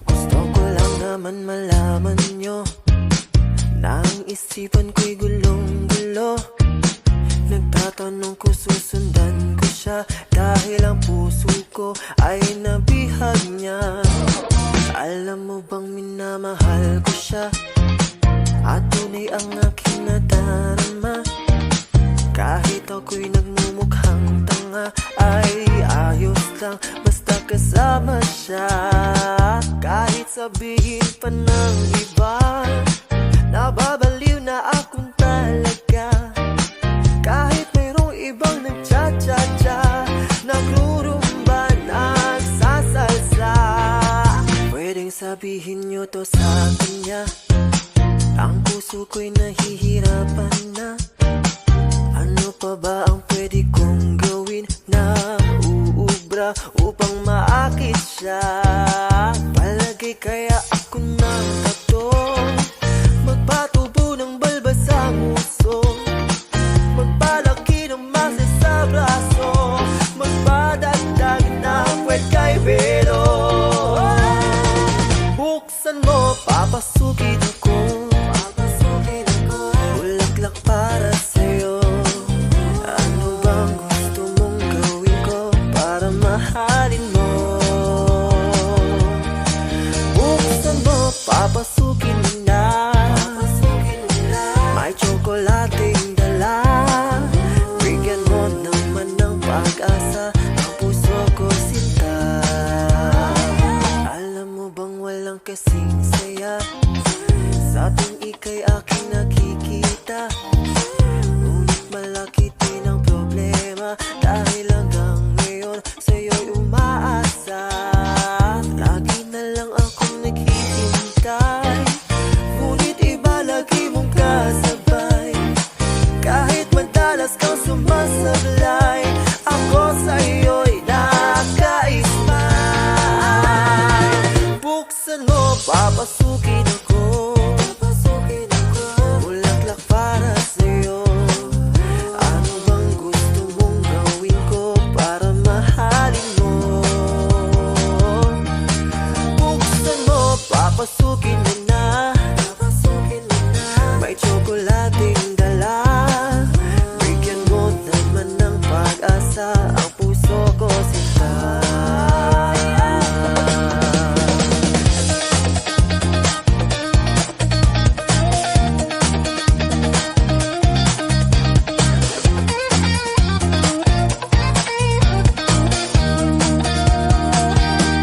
Gusto ko lang naman malaman nyo na ang isipan ko'y gulong-gulo. Nagtatanong ko susundan ko siya dahil ang puso ko ay nabihag niya. Alam mo bang minamahal ko siya at tunay ang aking nadarama. Kahit ako'y nagmumukhang tanga ay ayos lang basta kasama siya. Kahit sabihin pa ng iba, nababaliw na akong talaga. Kahit mayroong ibang nagcha-cha-cha, nagrurumba, nagsasalsa. Pwedeng sabihin nyo to sa kanya, ang puso ko'y nahihirapan na. Ano pa ba ang pwede kong gawin na uubra upang maakit siya? Palagay kaya ako ng tato, magpatubo ng balbas ang uso, magpalaki ng masa sa braso, magpadagdag ng puwet kay Belo. Buksan mo, papasukin ako, bulaklak para sa'yo. Ano bang gusto mong gawin ko para mahalin mo? Buksan mo, papasukin mo na, may tsokolating dala. Bigyan mo naman ng pag-asa ang puso ko, sinta. Alam mo bang walang kasing saya sa tuwing ika'y aking nakikita? Ngunit malaki din ang problema dahil hanggang ngayon sa'yo'y umaasa. Lagi na lang akong naghihintay, ngunit iba lagi mong kasabay. Kahit madalas kang sumasablay, ako sa'yo'y nakaismay. Buksan mo, papasukin ako, bulaklak para sa'yo. Ano bang gusto mong gawin ko para mahalin mo? Buksan mo, papasukin mo na, may tsokolating dala. Bigyan mo naman ng pag-asa ang puso ko, sinta.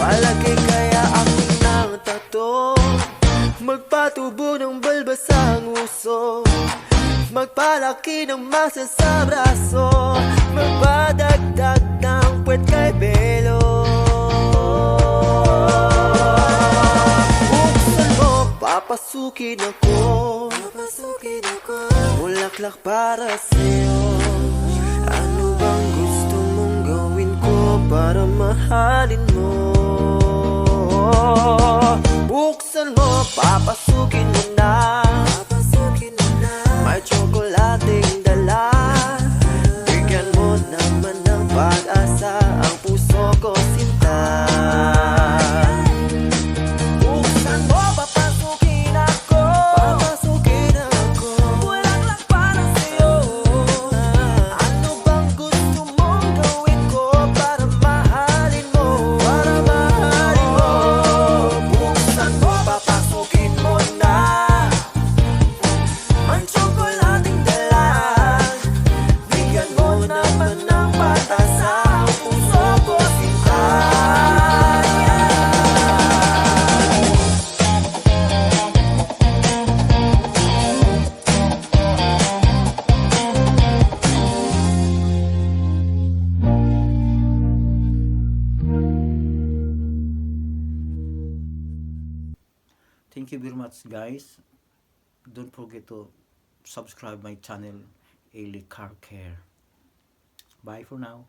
Palagay kaya ako ng tato, magpatubo ng balbas ang uso, magpalaki ng masa sa braso, magpadagdag ng puwet kay Belo. Buksan mo, papasukin ako, bulaklak para sa'yo. Ano bang gusto mong gawin ko para mahalin mo? Buksan mo, papasukin mo na, may tsokolating dala. Bigyan mo naman ng pag-asa ang puso ko, sinta. Buksan mo, papasukin ako, bulaklak para sa'yo. Ano bang gusto mong gawin ko para mahalin mo? Buksan mo, papasukin mo na, may tsokolating dala. Bigyan mo naman ng pag-asa ang puso ko, sinta. Thank you very much, guys. Don't forget to subscribe my channel, Ailey Car Care. Bye for now.